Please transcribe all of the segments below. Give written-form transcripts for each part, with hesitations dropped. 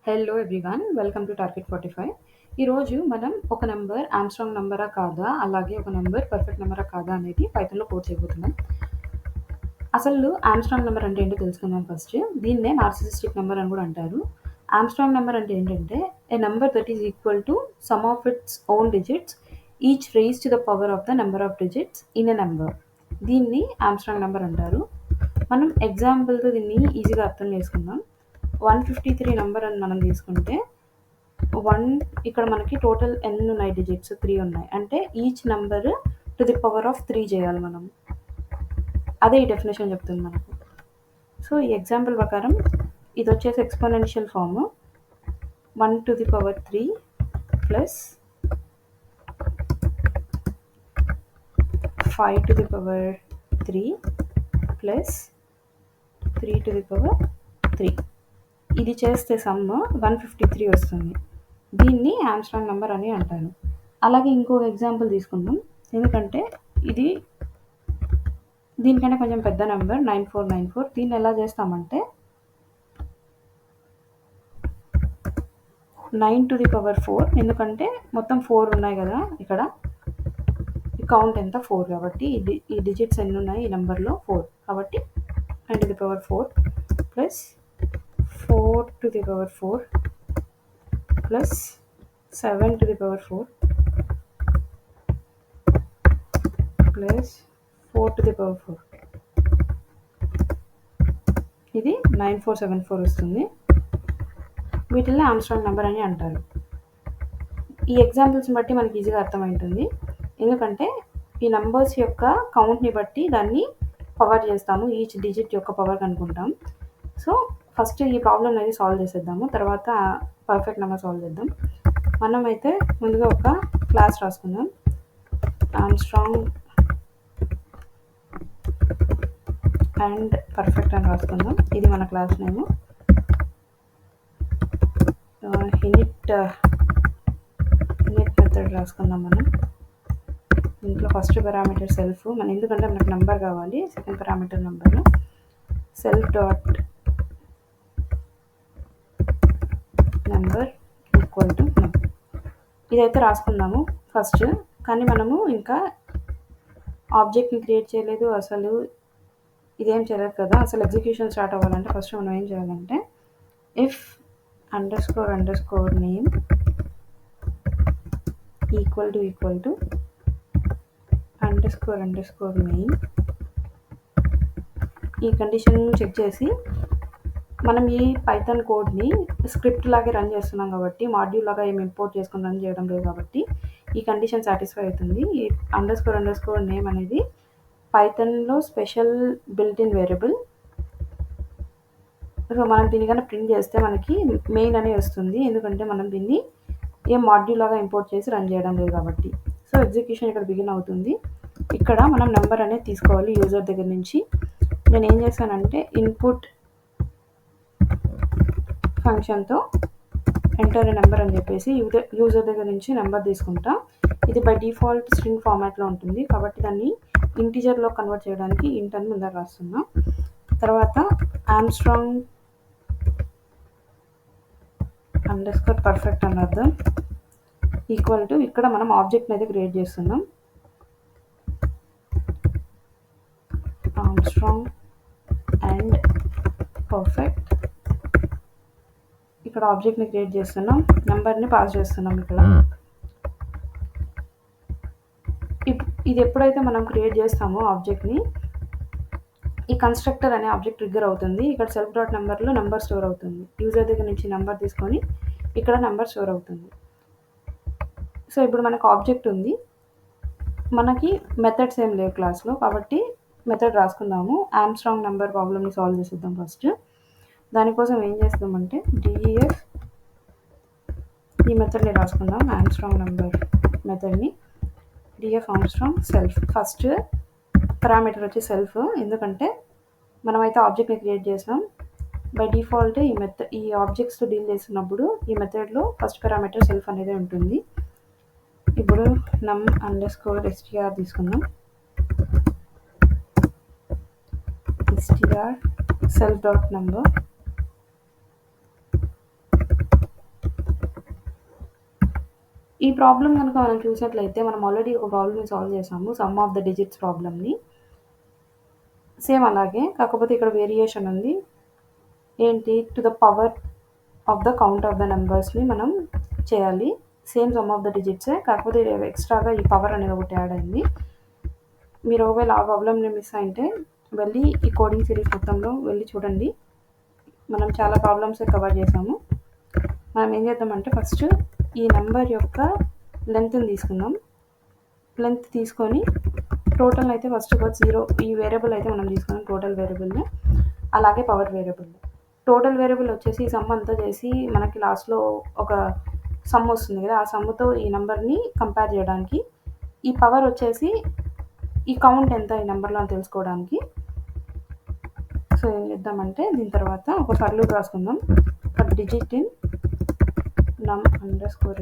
Hello everyone, welcome to target 45. ఈరోజు మనం ఒక నెంబర్ ఆమ్స్ట్రాంగ్ నెంబరా కాదా, అలాగే ఒక నెంబర్ పర్ఫెక్ట్ నెంబరా కాదా అనేది పైథాన్లో కోడ్ చేయబోతున్నాం. అసలు ఆమ్స్ట్రాంగ్ నెంబర్ అంటే ఏంటో తెలుసుకుందాం ఫస్ట్. దీన్నే నార్సిసిస్టిక్ నెంబర్ అని కూడా అంటారు. ఆమ్స్ట్రాంగ్ నెంబర్ అంటే ఏంటంటే a number that is equal to sum of its own digits each raise to the power of the number of digits in a number. దీన్ని ఆమ్స్ట్రాంగ్ నెంబర్ అంటారు. మనం ఎగ్జాంపుల్తో దీన్ని ఈజీగా అర్థం చేసుకుందాం. 153 నెంబర్ అని మనం తీసుకుంటే ఇక్కడ మనకి టోటల్ ఎన్ని ఉన్నాయి, డిజిట్స్ 3 ఉన్నాయి. అంటే each number to the power of 3 చేయాలి మనం. అదే ఈ డెఫినేషన్ చెప్తుంది మనకు. సో ఈ ఎగ్జాంపుల్ ప్రకారం ఇది వచ్చేసి exponential form 1 to the power 3 plus 5 to the power 3 plus 3 to the power 3. ఇది చేస్తే సమ్ 153 వస్తుంది. దీన్ని ఆమ్స్ట్రాంగ్ నెంబర్ అని అంటారు. అలాగే ఇంకొక ఎగ్జాంపుల్ తీసుకుందాం, ఎందుకంటే ఇది దీనికంటే కొంచెం పెద్ద నెంబర్ 9494. దీన్ని ఎలా చేస్తామంటే 9 to the power 4, ఎందుకంటే మొత్తం 4 ఉన్నాయి కదా, ఇక్కడ కౌంట్ ఎంత 4 కాబట్టి ఈ డిజిట్స్ ఎన్ని ఉన్నాయి ఈ నెంబర్లో 4 కాబట్టి 9 to the power 4 plus 4 to the power 4 plus 7 to the power 4 plus 4 to the power 4. ఇది 9474 వస్తుంది. వీటిని ఆమ్స్ట్రాంగ్ నెంబర్ అని అంటారు. ఈ ఎగ్జాంపుల్స్ని బట్టి మనకి ఈజీగా అర్థమవుతుంది, ఎందుకంటే ఈ నెంబర్స్ యొక్క కౌంట్ని బట్టి దాన్ని పవర్ చేస్తాము, ఈచ్ డిజిట్ యొక్క పవర్ కనుక్కుంటాం. సో ఫస్ట్ ఈ ప్రాబ్లం అనేది సాల్వ్ చేసేద్దాము, తర్వాత పర్ఫెక్ట్ నెంబర్ సాల్వ్ చేద్దాం. మనం అయితే ముందుగా ఒక క్లాస్ రాసుకుందాం, ఆమ్స్ట్రాంగ్ అండ్ పర్ఫెక్ట్ అని రాసుకుందాం. ఇది మన క్లాస్ నేము. ఇనిట్ మెథడ్ రాసుకుందాం మనం. ఇంట్లో ఫస్ట్ పారామీటర్ సెల్ఫ్, మనం ఎందుకంటే మనకు నెంబర్ కావాలి. Second parameter number self dot number equal to number. ఇదైతే రాసుకుందాము ఫస్ట్. కానీ మనము ఇంకా ఆబ్జెక్ట్ని క్రియేట్ చేయలేదు, అసలు ఇదేం చేయలేదు కదా. అసలు ఎగ్జిక్యూషన్ స్టార్ట్ అవ్వాలంటే ఫస్ట్ మనం ఏం చేయాలంటే if __ name equal to __ main. ఈ కండిషన్ చెక్ చేసి మనం ఈ పైథాన్ కోడ్ని స్క్రిప్ట్ లాగే రన్ చేస్తున్నాం కాబట్టి, మాడ్యూల్ లాగా ఏమి ఇంపోర్ట్ చేసుకుని రన్ చేయడం లేదు కాబట్టి ఈ కండిషన్ సాటిస్ఫై అవుతుంది. ఈ __ నేమ్ అనేది పైథాన్లో స్పెషల్ బిల్ట్-ఇన్ వేరియబుల్. సో మనం దీన్ని కన్నా ప్రింట్ చేస్తే మనకి మెయిన్ అనేది వస్తుంది, ఎందుకంటే మనం దీన్ని ఏం మాడ్యూల్ లాగా ఇంపోర్ట్ చేసి రన్ చేయడం లేదు కాబట్టి. సో ఎగ్జిక్యూషన్ ఇక్కడ బిగిన్ అవుతుంది. ఇక్కడ మనం నెంబర్ అనేది తీసుకోవాలి యూజర్ దగ్గర నుంచి. నేను ఏం చేశానంటే ఇన్పుట్ ఫంక్షన్తో ఎంటర్ ఏ నెంబర్ అని చెప్పేసి యూజర్ దగ్గర నుంచి నెంబర్ తీసుకుంటా. ఇది బై డిఫాల్ట్ స్ట్రింగ్ ఫార్మాట్లో ఉంటుంది కాబట్టి దాన్ని ఇంటీజర్లో కన్వర్ట్ చేయడానికి ఇంట్ అని ముందర రాస్తున్నా. తర్వాత ఆమ్స్ట్రాంగ్ _ పర్ఫెక్ట్ అని అర్థం ఈక్వల్ టు, ఇక్కడ మనం ఆబ్జెక్ట్ని అయితే క్రియేట్ చేస్తున్నాం, ఆమ్స్ట్రాంగ్ అండ్ పర్ఫెక్ట్. ఇక్కడ ఆబ్జెక్ట్ని క్రియేట్ చేస్తున్నాం, నెంబర్ని పాస్ చేస్తున్నాం. ఇక్కడ ఇది ఎప్పుడైతే మనం క్రియేట్ చేస్తామో ఆబ్జెక్ట్ని, ఈ కన్స్ట్రక్టర్ అనే ఆబ్జెక్ట్ ట్రిగ్గర్ అవుతుంది. ఇక్కడ సెల్ఫ్ డాట్ నెంబర్లో నెంబర్ స్టోర్ అవుతుంది. యూజర్ దగ్గర నుంచి నెంబర్ తీసుకొని ఇక్కడ నెంబర్ స్టోర్ అవుతుంది. సో ఇప్పుడు మనకు ఆబ్జెక్ట్ ఉంది, మనకి మెథడ్స్ ఏం లేవు క్లాస్లో కాబట్టి మెథడ్ రాసుకుందాము. ఆమ్స్ట్రాంగ్ నెంబర్ ప్రాబ్లమ్ని సాల్వ్ చేసేద్దాం ఫస్ట్. దానికోసం ఏం చేస్తామంటే డిఎఫ్ ఈ మెథడ్ని రాసుకుందాం, ఆమ్స్ట్రాంగ్ నెంబర్ మెథడ్ని. Def Armstrong self. First parameter వచ్చి సెల్ఫ్, ఎందుకంటే మనమైతే ఆబ్జెక్ట్ని క్రియేట్ చేసాం. బై డిఫాల్ట్ ఈ ఆబ్జెక్ట్స్తో డీల్ చేస్తున్నప్పుడు ఈ మెథడ్లో ఫస్ట్ పారామీటర్ సెల్ఫ్ అనేది ఉంటుంది. ఇప్పుడు num_str తీసుకుందాం. str self.number ఈ ప్రాబ్లమ్ కనుక మనం చూసినట్లయితే మనం ఆల్రెడీ ఒక ప్రాబ్లమ్ని సాల్వ్ చేసాము, సమ్ ఆఫ్ ద డిజిట్స్ ప్రాబ్లమ్ని. సేమ్ అలాగే, కాకపోతే ఇక్కడ వేరియేషన్ ఉంది. ఏంటి, to the power of the count of the నెంబర్స్ని మనం చేయాలి. సేమ్ సమ్ ఆఫ్ ద డిజిట్సే, కాకపోతే ఎక్స్ట్రాగా ఈ పవర్ అనేది ఒకటి యాడ్ అయింది. మీరు ఒకవేళ ఆ ప్రాబ్లమ్ని మిస్ అయితే వెళ్ళి ఈ కోడింగ్ సిరీస్ మొత్తంలో వెళ్ళి చూడండి. మనం చాలా ప్రాబ్లమ్స్ కవర్ చేసాము. మనం ఏం చేద్దామంటే ఫస్ట్ ఈ నెంబర్ యొక్క లెంత్ని తీసుకుందాం. లెంత్ తీసుకొని టోటల్ అయితే ఫస్ట్ ఒక 0, ఈ వేరియబుల్ అయితే మనం తీసుకున్నాం టోటల్ వేరియబుల్ని, అలాగే పవర్ వేరియబుల్. టోటల్ వేరియబుల్ వచ్చేసి ఈ సమ్ అంతా చేసి మనకి లాస్ట్లో ఒక సమ్ వస్తుంది కదా, ఆ సమ్తో ఈ నెంబర్ని కంపేర్ చేయడానికి. ఈ పవర్ వచ్చేసి ఈ కౌంట్ ఎంత ఈ నెంబర్లో అని తెలుసుకోవడానికి. సో ఏం చేద్దామంటే దీని తర్వాత ఒక ఫర్ లూప్ రాసుకుందాం. For digit in num_str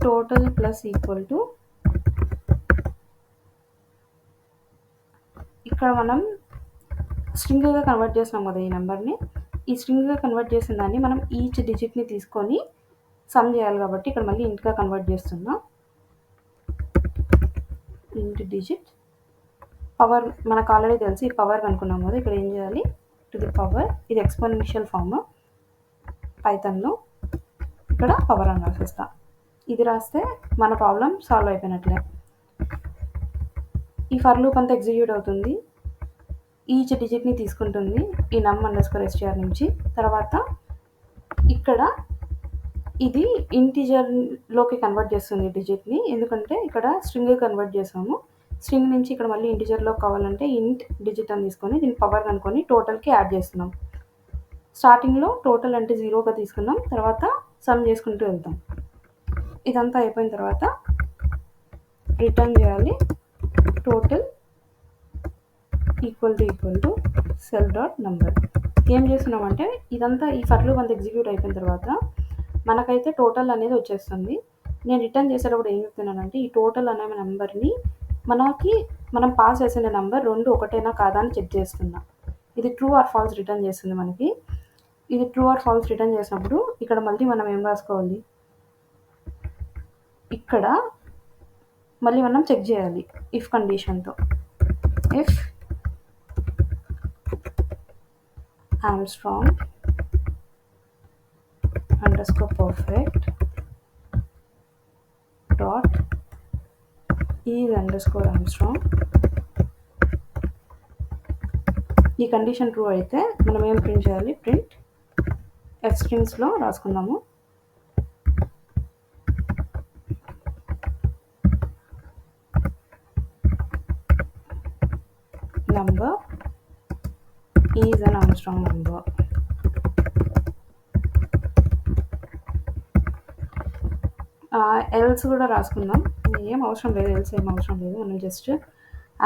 total plus equal to, ఇక్కడ మనం స్ట్రింగ్గా కన్వర్ట్ చేస్తున్నాం కదా ఈ నెంబర్ని. ఈ స్ట్రింగ్గా కన్వర్ట్ చేసిన దాన్ని మనం ఈచ్ డిజిట్ని తీసుకొని సమ్ చేయాలి కాబట్టి ఇక్కడ మళ్ళీ ఇంట్గా కన్వర్ట్ చేస్తున్నాం. ఇంట్ డిజిట్ పవర్ మనకు ఆల్రెడీ తెలిసి పవర్ అనుకున్నాం కదా, ఇక్కడ ఏం చేయాలి, టు ది పవర్, ఇది ఎక్స్పోనెన్షియల్ ఫామ్ పైథాన్లో, ఇక్కడ పవర్ అని రాసేస్తా. ఇది రాస్తే మన ప్రాబ్లం సాల్వ్ అయిపోయినట్లే. ఈ ఫర్ లూప్ అంతా ఎగ్జిక్యూట్ అవుతుంది, ఈచ్ డిజిట్ని తీసుకుంటుంది ఈ num_str నుంచి. తర్వాత ఇక్కడ ఇది ఇంటిజర్లోకి కన్వర్ట్ చేస్తుంది డిజిట్ని, ఎందుకంటే ఇక్కడ స్ట్రింగ్ కన్వర్ట్ చేసాము. స్ట్రింగ్ నుంచి ఇక్కడ మళ్ళీ ఇంటిజర్లో కావాలంటే ఇంట్ డిజిట్ అని తీసుకొని దీన్ని పవర్ అనుకొని టోటల్కి యాడ్ చేస్తున్నాం. స్టార్టింగ్లో టోటల్ అంటే 0గా తీసుకున్నాం, తర్వాత సమ్ చేసుకుంటూ వెళ్తాం. ఇదంతా అయిపోయిన తర్వాత రిటర్న్ చేయాలి total equal to cell dot number. ఏం చేస్తున్నామంటే ఇదంతా ఈ ఫర్ లూప్ అంతా ఎగ్జిక్యూట్ అయిపోయిన తర్వాత మనకైతే టోటల్ అనేది వచ్చేస్తుంది. నేను రిటర్న్ చేసేటప్పుడు ఏం చెప్తున్నానంటే ఈ టోటల్ అనే నెంబర్ని మనం పాస్ చేసిన నెంబర్ రెండు ఒకటేనా కాదా అని చెక్ చేస్తున్నా. ఇది ట్రూ ఆర్ ఫాల్స్ రిటర్న్ చేస్తుంది మనకి. ఇది ట్రూ ఆర్ ఫాల్స్ రిటర్న్ చేసినప్పుడు ఇక్కడ మళ్ళీ మనం ఏం రాసుకోవాలి, ఇక్కడ మళ్ళీ మనం చెక్ చేయాలి ఇఫ్ కండిషన్తో. If Armstrong _perfect dot is_Armstrong, ఈ కండిషన్ ట్రూ అయితే మనం ఏం ప్రింట్ చేయాలి, ప్రింట్ ఎఫ్ స్ట్రింగ్స్లో రాసుకుందాము. Number is an Armstrong number. Else కూడా రాసుకుందాం, ఏం అవసరం లేదు, ఎల్స్ ఏం అవసరం లేదు, మనం జస్ట్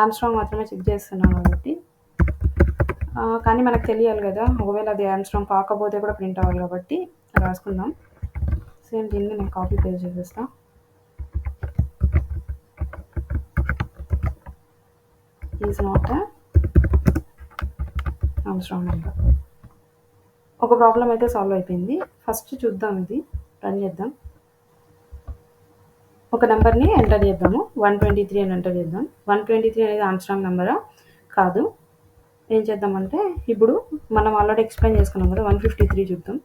ఆర్మ్స్ట్రాంగ్ మాత్రమే చెక్ చేస్తున్నాం కాబట్టి. కానీ మనకు తెలియాలి కదా, ఒకవేళ అది ఆర్మ్స్ట్రాంగ్ కాకపోతే కూడా ప్రింట్ అవ్వాలి కాబట్టి రాసుకుందాం. సేమ్ దీన్ని నేను కాపీ పేస్ట్ చేసేస్తాను. Is not Armstrong number. ఒక ప్రాబ్లం అయితే సాల్వ్ అయిపోయింది. ఫస్ట్ చూద్దాం, ఇది రన్ చేద్దాం. ఒక నెంబర్ని ఎంటర్ చేద్దాము, 123 అని ఎంటర్ చేద్దాం. 123 అనేది ఆర్మ్స్ట్రాంగ్ నెంబరా కాదు. ఏం చేద్దామంటే ఇప్పుడు మనం ఆల్రెడీ ఎక్స్ప్లెయిన్ చేసుకున్నాం కదా, 153 చూద్దాం.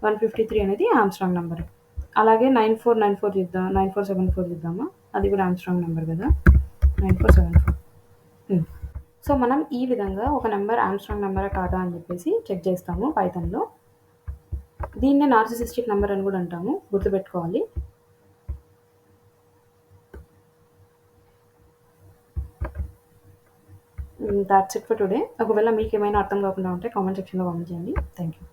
153 అనేది ఆర్మ్స్ట్రాంగ్ నెంబర్. అలాగే 9494 చూద్దాం, 9474 చూద్దామా, అది కూడా ఆర్మ్స్ట్రాంగ్ నెంబర్ కదా, 9474. సో మనం ఈ విధంగా ఒక నెంబర్ ఆర్మ్స్ట్రాంగ్ నెంబరా కాదా అని చెప్పేసి చెక్ చేస్తాము పైథాన్లో. దీన్నే నార్సిసిస్టిక్ నెంబర్ అని కూడా అంటాము, గుర్తుపెట్టుకోవాలి. That's it for today. ఒకవేళ మీకు ఏమైనా అర్థం కాకుండా ఉంటే కామెంట్ సెక్షన్లో కామెంట్ చేయండి. Thank you.